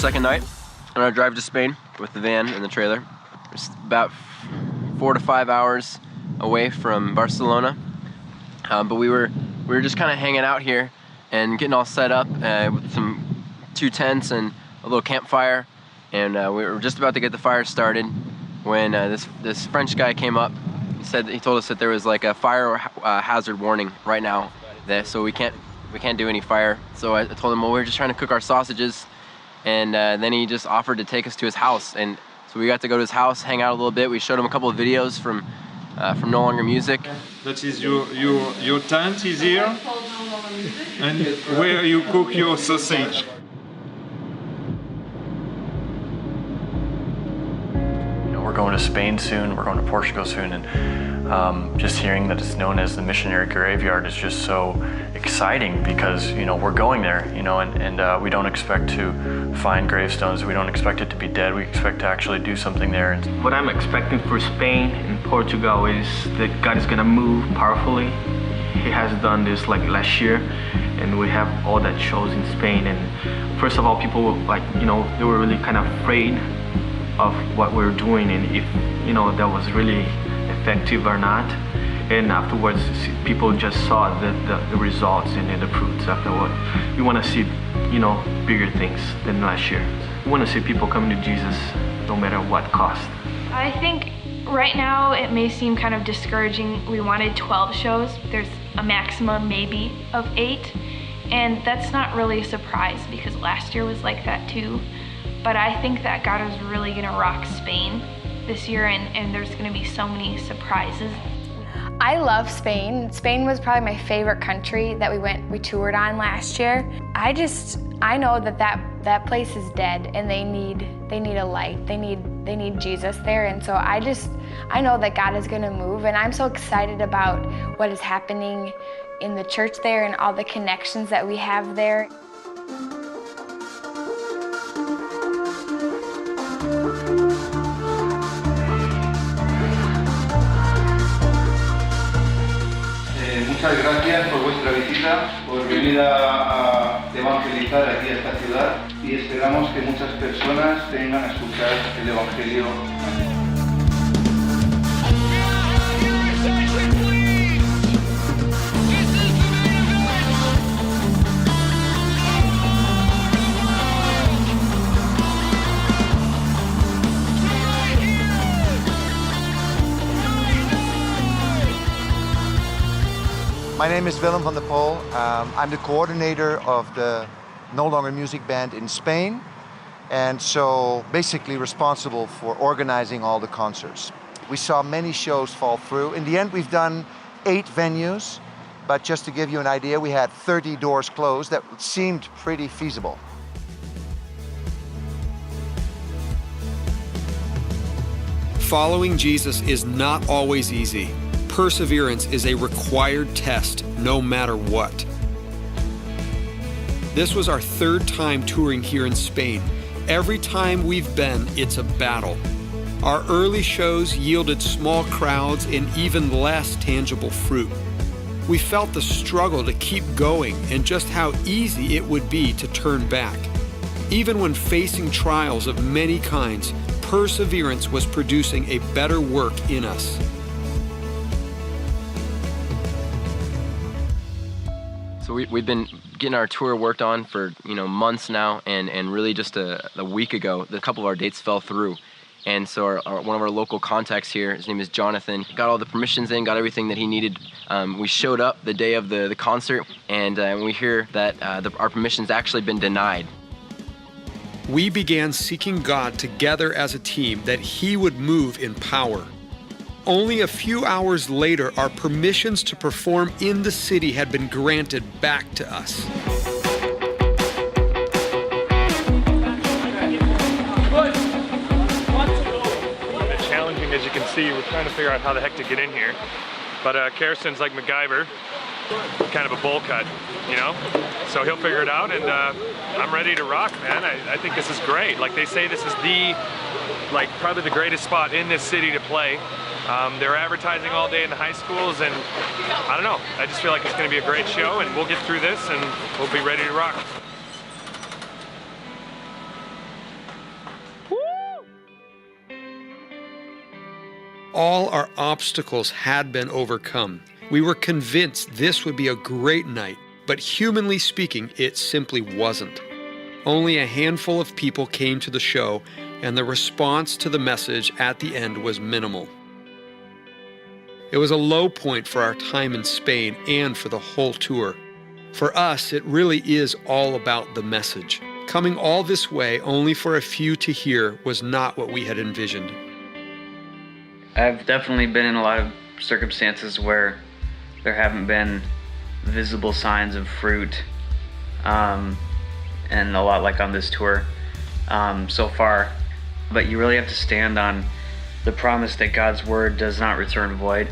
second night on our drive to Spain with the van and the trailer. It's about 4 to 5 hours away from Barcelona, but we were just kind of hanging out here and getting all set up with two tents and a little campfire, and we were just about to get the fire started when this French guy came up. He told us that there was like a fire hazard warning right now, so we can't do any fire. So I told him, well, we're just trying to cook our sausages, and then he just offered to take us to his house, and so we got to go to his house, hang out a little bit. We showed him a couple of videos from No Longer Music. That is your tent is here, and where you cook your sausage. We're going to Spain soon, we're going to Portugal soon, and just hearing that it's known as the missionary graveyard is just so exciting because, we're going there, and we don't expect to find gravestones, we don't expect it to be dead, we expect to actually do something there. What I'm expecting for Spain and Portugal is that God is gonna move powerfully. He has done this like last year, and we have all that shows in Spain, and first of all, people they were really kind of afraid of what we're doing and if that was really effective or not, and afterwards people just saw the results and the fruits afterward. We want to see bigger things than last year. We want to see people coming to Jesus no matter what cost. I think right now it may seem kind of discouraging. We wanted 12 shows. There's a maximum maybe of 8, and that's not really a surprise because last year was like that too. But I think that God is really gonna rock Spain this year, and there's gonna be so many surprises. I love Spain. Spain was probably my favorite country that we toured on last year. I know that place is dead, and they need a light. They need Jesus there, and so I know that God is gonna move, and I'm so excited about what is happening in the church there and all the connections that we have there. Muchas gracias por vuestra visita, por venir a evangelizar aquí a esta ciudad, y esperamos que muchas personas vengan a escuchar el Evangelio. My name is Willem van der Pol. I'm the coordinator of the No Longer Music Band in Spain, and so basically responsible for organizing all the concerts. We saw many shows fall through. In the end, we've done 8 venues, but just to give you an idea, we had 30 doors closed. That seemed pretty feasible. Following Jesus is not always easy. Perseverance is a required test, no matter what. This was our 3rd time touring here in Spain. Every time we've been, it's a battle. Our early shows yielded small crowds and even less tangible fruit. We felt the struggle to keep going and just how easy it would be to turn back. Even when facing trials of many kinds, perseverance was producing a better work in us. So we've been getting our tour worked on for months now, and really just a week ago, a couple of our dates fell through. And so one of our local contacts here, his name is Jonathan, got all the permissions in, got everything that he needed. We showed up the day of the concert, and we hear that our permission's actually been denied. We began seeking God together as a team that He would move in power. Only a few hours later, our permissions to perform in the city had been granted back to us. It's challenging, as you can see. We're trying to figure out how the heck to get in here. But Kerrison's like MacGyver, kind of a bowl cut, So he'll figure it out, and I'm ready to rock, man. I think this is great. Like they say, this is probably the greatest spot in this city to play. They're advertising all day in the high schools, and I don't know, I just feel like it's going to be a great show, and we'll get through this and we'll be ready to rock. All our obstacles had been overcome. We were convinced this would be a great night, but humanly speaking, it simply wasn't. Only a handful of people came to the show, and the response to the message at the end was minimal. It was a low point for our time in Spain and for the whole tour. For us, it really is all about the message. Coming all this way only for a few to hear was not what we had envisioned. I've definitely been in a lot of circumstances where there haven't been visible signs of fruit, and a lot like on this tour so far. But you really have to stand on the promise that God's word does not return void.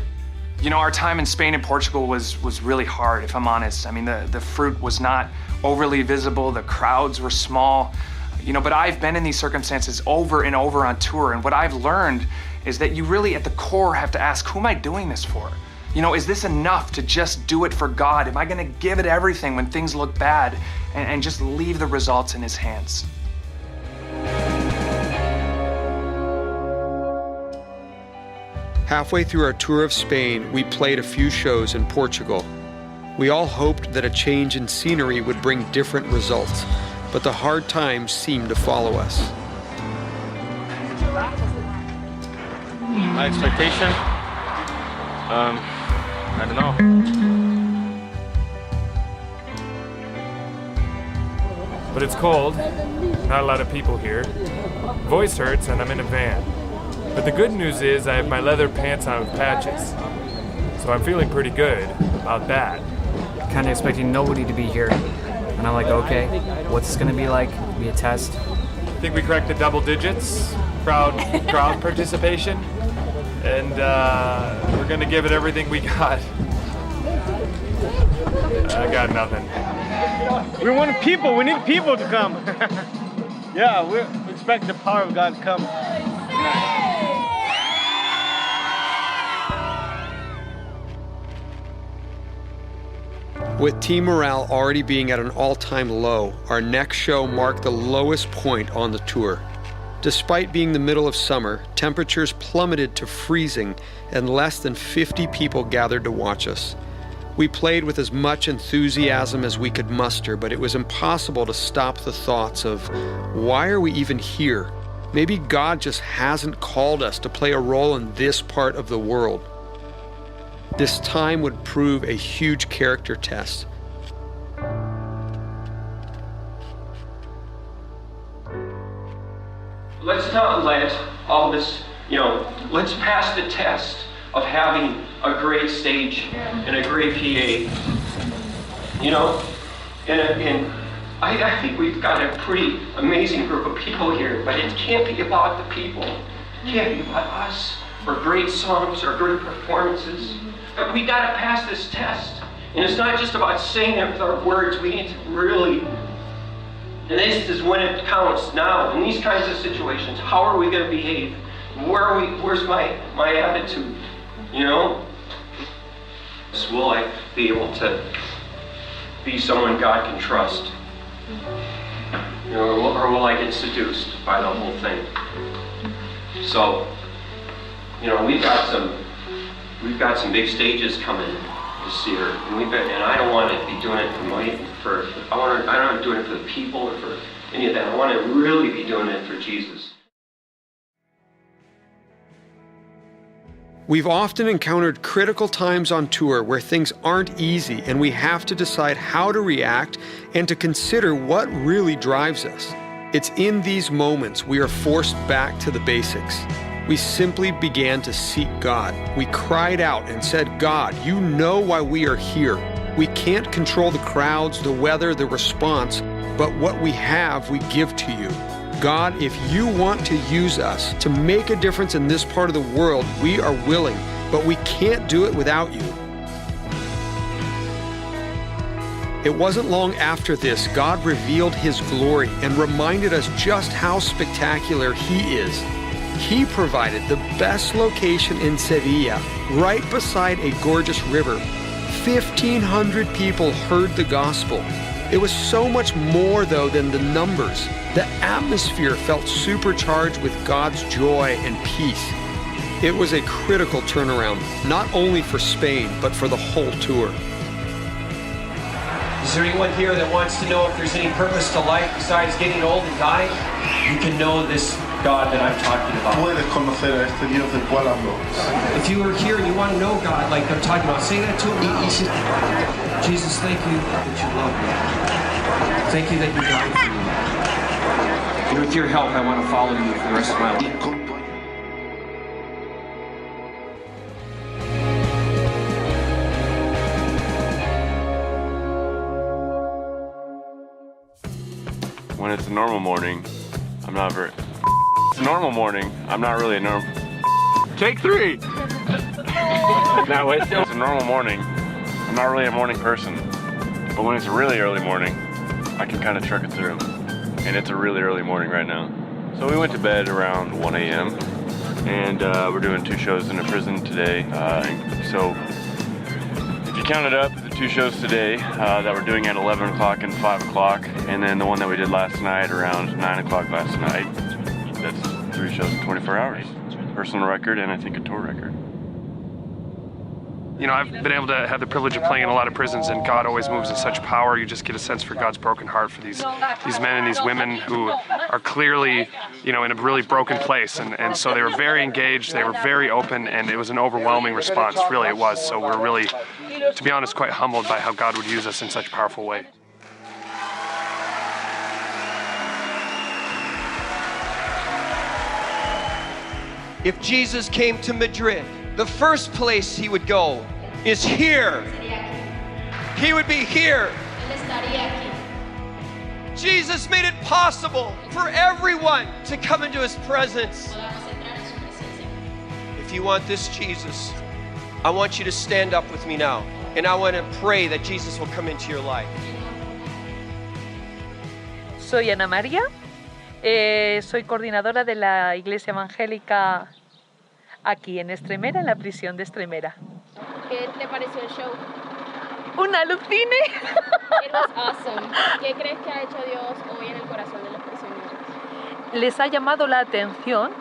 You know, our time in Spain and Portugal was really hard, if I'm honest. I mean, the fruit was not overly visible, the crowds were small, you know, but I've been in these circumstances over and over on tour, and what I've learned is that you really at the core have to ask, who am I doing this for? You know, is this enough to just do it for God? Am I gonna give it everything when things look bad and just leave the results in His hands? Halfway through our tour of Spain, we played a few shows in Portugal. We all hoped that a change in scenery would bring different results, but the hard times seemed to follow us. My expectation? I don't know. But it's cold, not a lot of people here. Voice hurts and I'm in a van. But the good news is I have my leather pants on with patches. So I'm feeling pretty good about that. Kind of expecting nobody to be here. And I'm like, okay, what's this gonna be like? Be a test? I think we cracked the double digits, crowd participation. And we're gonna give it everything we got. I got nothing. We want people, we need people to come. Yeah, we expect the power of God to come. With team morale already being at an all-time low, our next show marked the lowest point on the tour. Despite being the middle of summer, temperatures plummeted to freezing and less than 50 people gathered to watch us. We played with as much enthusiasm as we could muster, but it was impossible to stop the thoughts of, why are we even here? Maybe God just hasn't called us to play a role in this part of the world. This time would prove a huge character test. Let's not let all this, let's pass the test of having a great stage and a great PA. And I think we've got a pretty amazing group of people here, but it can't be about the people. It can't be about us, or great songs, or great performances. But we gotta pass this test. And it's not just about saying it with our words, we need to really, and this is when it counts now, in these kinds of situations. How are we gonna behave? Where's my attitude? Will I be able to be someone God can trust? Or will I get seduced by the whole thing? So, we've got some big stages coming this year, and I don't want to be doing it I don't want to do it for the people or for any of that. I want to really be doing it for Jesus. We've often encountered critical times on tour where things aren't easy and we have to decide how to react and to consider what really drives us. It's in these moments we are forced back to the basics. We simply began to seek God. We cried out and said, God, you know why we are here. We can't control the crowds, the weather, the response, but what we have, we give to you. God, if you want to use us to make a difference in this part of the world, we are willing, but we can't do it without you. It wasn't long after this, God revealed His glory and reminded us just how spectacular He is. He provided the best location in Sevilla, right beside a gorgeous river. 1,500 people heard the gospel. It was so much more, though, than the numbers. The atmosphere felt supercharged with God's joy and peace. It was a critical turnaround, not only for Spain, but for the whole tour. Is there anyone here that wants to know if there's any purpose to life besides getting old and dying? You can know this God that I'm talking about. Puedes conocer a este Dios del cual hablo. If you are here and you want to know God like I'm talking about, say that to him now. Jesus, thank you that you love me. Thank you that you died for me. And with your help, I want to follow you for the rest of my life. When it's a normal morning, I'm not very... It's a normal morning, I'm not really a normal... Take 3! No, it's a normal morning, I'm not really a morning person. But when it's a really early morning, I can kind of truck it through. And it's a really early morning right now. So we went to bed around 1 a.m. And we're doing 2 shows in a prison today. So if you count it up, the 2 shows today that we're doing at 11 o'clock and 5 o'clock, and then the one that we did last night around 9 o'clock last night, that's 3 shows in 24 hours. Personal record and I think a tour record. You know, I've been able to have the privilege of playing in a lot of prisons, and God always moves in such power. You just get a sense for God's broken heart for these men and these women who are clearly, you know, in a really broken place. And so they were very engaged, they were very open, and it was an overwhelming response, really it was. So we're really, to be honest, quite humbled by how God would use us in such a powerful way. If Jesus came to Madrid, the first place he would go is here. He would be here. Jesus made it possible for everyone to come into his presence. If you want this Jesus, I want you to stand up with me now, and I want to pray that Jesus will come into your life. Soy Ana María, soy coordinadora de la Iglesia Evangélica aquí en Extremera, en la prisión de Extremera. ¿Qué te pareció el show? ¡Un alucine! It was awesome. ¿Qué crees que ha hecho Dios hoy en el corazón de los prisioneros? Les ha llamado la atención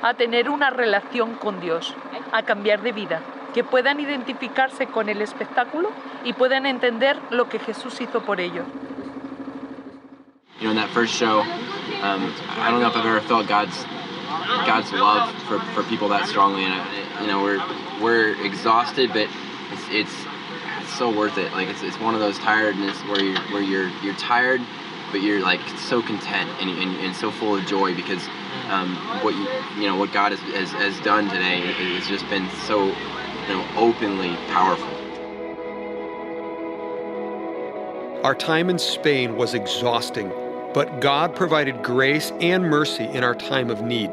a tener una relación con Dios, a cambiar de vida, que puedan identificarse con el espectáculo y puedan entender lo que Jesús hizo por ellos. You know, in that first show, I don't know if I've ever felt God's love for people that strongly, and you know, we're exhausted, but it's so worth it. Like it's one of those tiredness where you're tired, but you're like so content and so full of joy because what God has done today has just been so openly powerful. Our time in Spain was exhausting, but God provided grace and mercy in our time of need.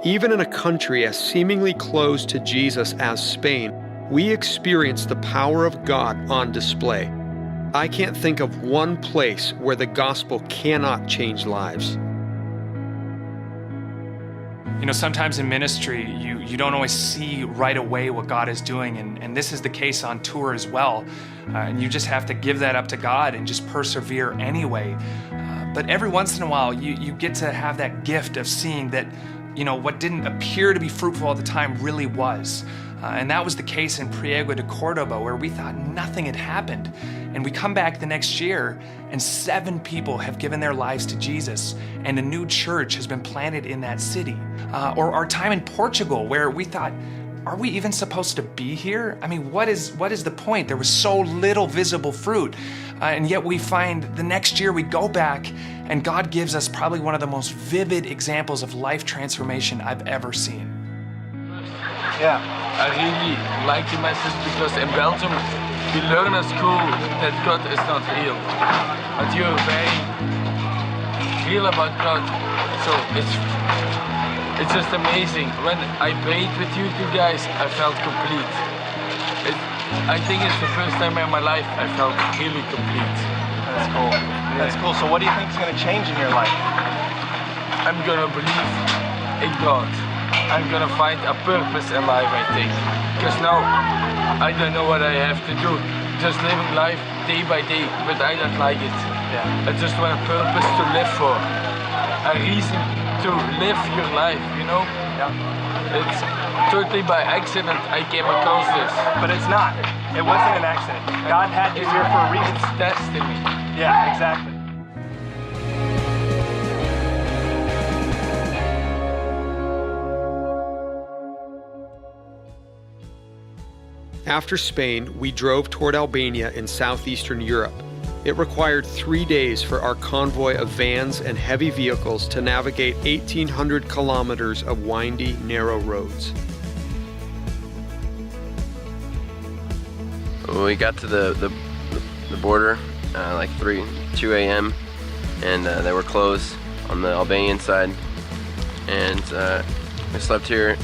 Even in a country as seemingly close to Jesus as Spain, we experienced the power of God on display. I can't think of one place where the gospel cannot change lives. You know, sometimes in ministry, you don't always see right away what God is doing, and this is the case on tour as well. And you just have to give that up to God and just persevere anyway. But every once in a while, you get to have that gift of seeing that, you know, what didn't appear to be fruitful at the time really was. And that was the case in Priego de Cordoba, where we thought nothing had happened. And we come back the next year, and 7 people have given their lives to Jesus, and a new church has been planted in that city. Or our time in Portugal, where we thought, are we even supposed to be here? I mean, what is the point? There was so little visible fruit. And yet we find the next year we go back, and God gives us probably one of the most vivid examples of life transformation I've ever seen. Yeah, I really like the message because in Belgium we learn at school that God is not real, but you're very real about God. So it's just amazing. When I prayed with you 2 guys, I felt complete. I think it's the first time in my life I felt really complete. That's cool. That's cool. So what do you think is going to change in your life? I'm going to believe in God. I'm going to find a purpose in life, I think. Because now I don't know what I have to do. Just living life day by day, but I don't like it. Yeah. I just want a purpose to live for. A reason to live your life, you know? Yeah. It's totally by accident I came across this. But it's not. It wasn't an accident. God had you here for a reason. It's destiny. Yeah, exactly. After Spain, we drove toward Albania in southeastern Europe. It required 3 days for our convoy of vans and heavy vehicles to navigate 1,800 kilometers of windy, narrow roads. We got to the border like 2 a.m. and they were closed on the Albanian side, and we slept here,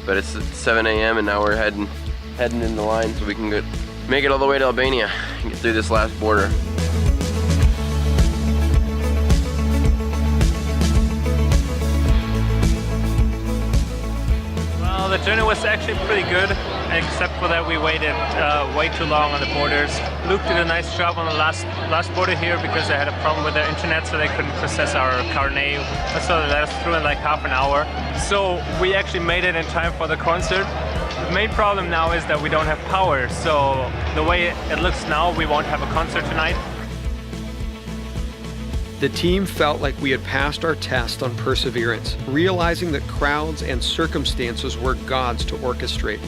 but it's 7 a.m. and now we're heading in the line so we can make it all the way to Albania and get through this last border. Well, the journey was actually pretty good, except for that we waited way too long on the borders. Luke did a nice job on the last border here because they had a problem with their internet, so they couldn't process our carnet. So they let us through in like half an hour. So we actually made it in time for the concert. The main problem now is that we don't have power, so the way it looks now, we won't have a concert tonight. The team felt like we had passed our test on perseverance, realizing that crowds and circumstances were God's to orchestrate.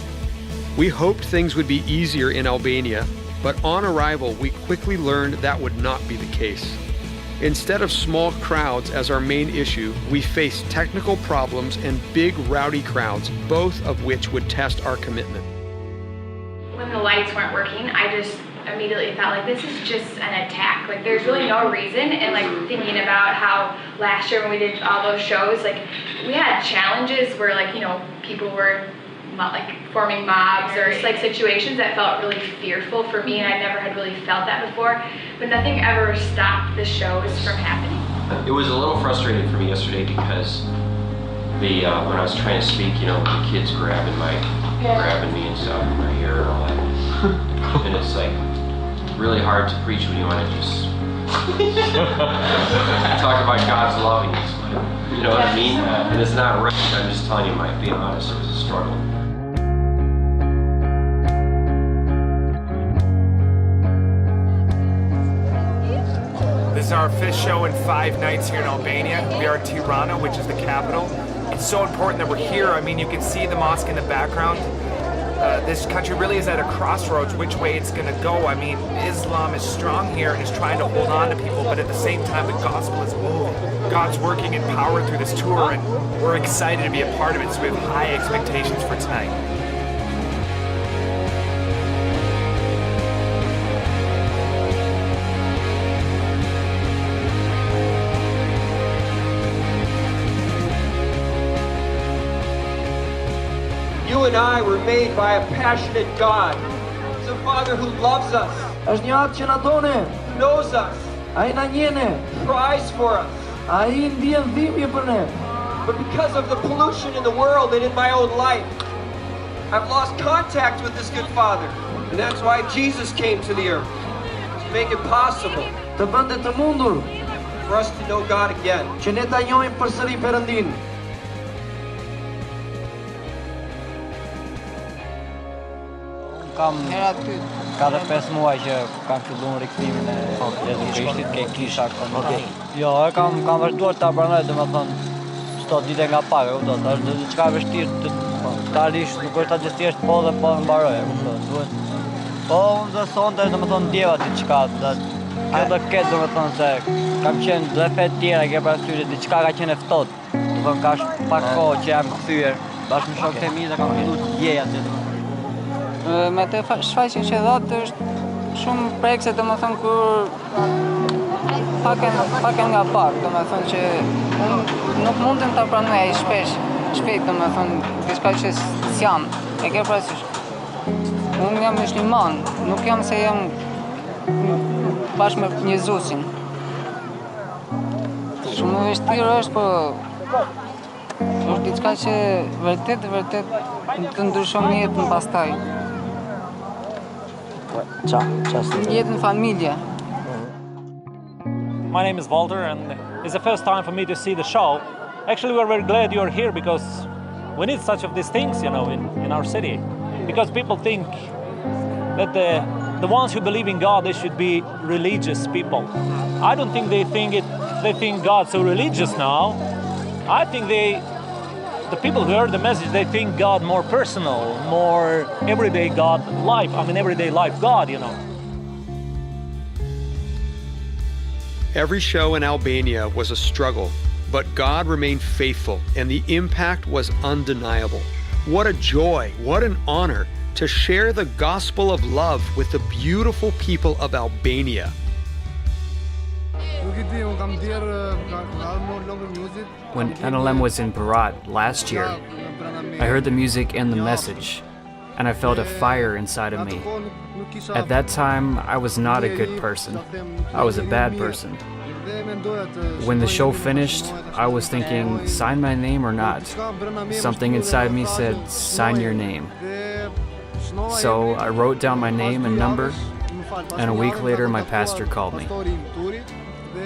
We hoped things would be easier in Albania, but on arrival, we quickly learned that would not be the case. Instead of small crowds as our main issue, we faced technical problems and big rowdy crowds, both of which would test our commitment. When the lights weren't working, I just immediately felt like this is just an attack. Like there's really no reason. And like thinking about how last year when we did all those shows, like we had challenges where like, you know, people were like forming mobs or like situations that felt really fearful for me, and I never had really felt that before, but nothing ever stopped the shows from happening. It was a little frustrating for me yesterday because when I was trying to speak, you know, the kids grabbing me and stuff, my hair and all that, and it's like really hard to preach when you want to just talk about God's love and you know what I mean? And it's not right. I'm just telling you, being honest, it was a struggle. This is our 5th show in 5 nights here in Albania. We are in Tirana, which is the capital. It's so important that we're here. I mean, you can see the mosque in the background. This country really is at a crossroads which way it's going to go. I mean, Islam is strong here and is trying to hold on to people, but at the same time, the gospel is moving. God's working in power through this tour, and we're excited to be a part of it, so we have high expectations for tonight. You and I were made by a passionate God. It's a Father who loves us, knows us, cries for us. But because of the pollution in the world and in my own life, I've lost contact with this good Father. And that's why Jesus came to the earth, to make it possible for us to know God again. Kam 4-5 muaj që kam filluar rikthimin e Jezu Krishtit ke kisha këtu. Jo, kam vazhduar ta pranoj, domethënë çdo ditë nga pak, e kupton, është diçka e vështirë totalisht, nuk është atë thjesht po dhe po mbaroj, e kupton. Duhet. Po unë do sonte domethënë ndjeva diçka, kjo do ketë domethënë se kam qenë dhe fe tjera ke parasysh diçka ka qenë e ftohtë. Domethënë ka pak kohë që jam kthyer bashkë me shokët e mi dhe kam filluar të ndjej atë. Me të shfaqjen që dhëtë është shumë prekse, domethënë kur paken nga pak, domethënë që unë nuk mundem ta pranoj shpejt, domethënë diçka që s'jam, e ke parasysh. Unë jam musliman, nuk jam se jam bashkë me Jezusin. Shumë e vështirë është, po është diçka që vërtet të ndryshon jetën pastaj. Jetën familje. My name is Walter, and it's the first time for me to see the show. Actually, we're very glad you're here because We need such of these things, you know, in our city, because people think that the ones who believe in God, they should be religious people. I don't think they think God's so religious now. I think the people who heard the message, they think God more personal, more everyday God life. I mean, everyday life God, you know. Every show in Albania was a struggle, but God remained faithful and the impact was undeniable. What a joy, what an honor to share the gospel of love with the beautiful people of Albania. When NLM was in Berat last year, I heard the music and the message, and I felt a fire inside of me. At that time, I was not a good person. I was a bad person. When the show finished, I was thinking, sign my name or not? Something inside me said, sign your name. So I wrote down my name and number, and a week later my pastor called me.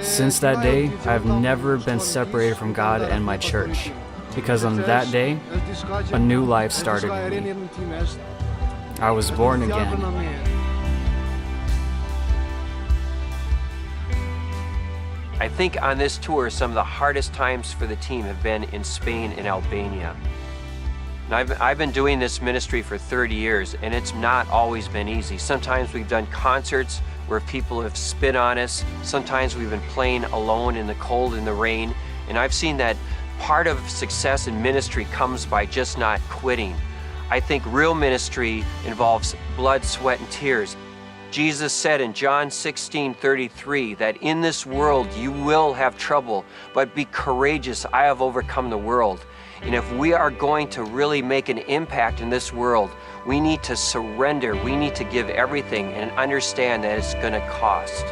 Since that day, I've never been separated from God and my church, because on that day, a new life started in me. I was born again. I think on this tour, some of the hardest times for the team have been in Spain and Albania. Now, I've been doing this ministry for 30 years, and it's not always been easy. Sometimes we've done concerts where people have spit on us. Sometimes we've been playing alone in the cold and the rain. And I've seen that part of success in ministry comes by just not quitting. I think real ministry involves blood, sweat, and tears. Jesus said in John 16:33 that in this world you will have trouble, but be courageous, I have overcome the world. And if we are going to really make an impact in this world, we need to surrender, we need to give everything and understand that it's going to cost.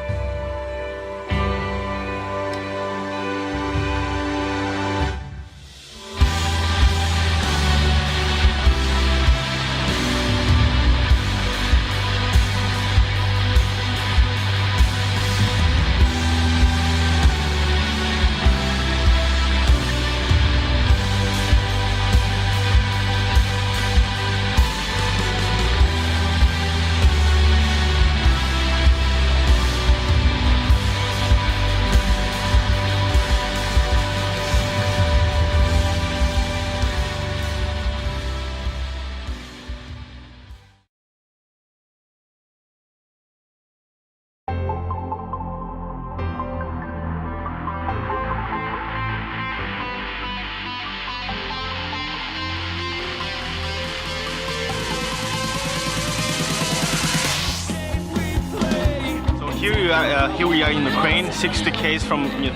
Here we are in Ukraine, 60 km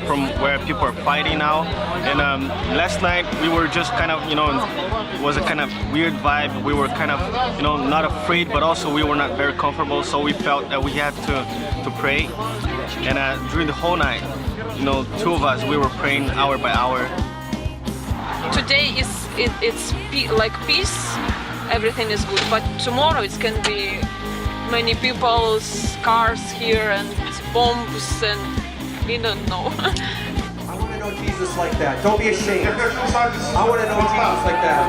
from where people are fighting now. And last night we were just kind of, it was a kind of weird vibe. We were kind of, not afraid, but also we were not very comfortable. So we felt that we had to pray. And during the whole night, two of us, we were praying hour by hour. Today it's like peace, everything is good. But tomorrow it can be many people's cars here and bombs and we don't know. I want to know Jesus like that. Don't be ashamed. I want to know Jesus like that.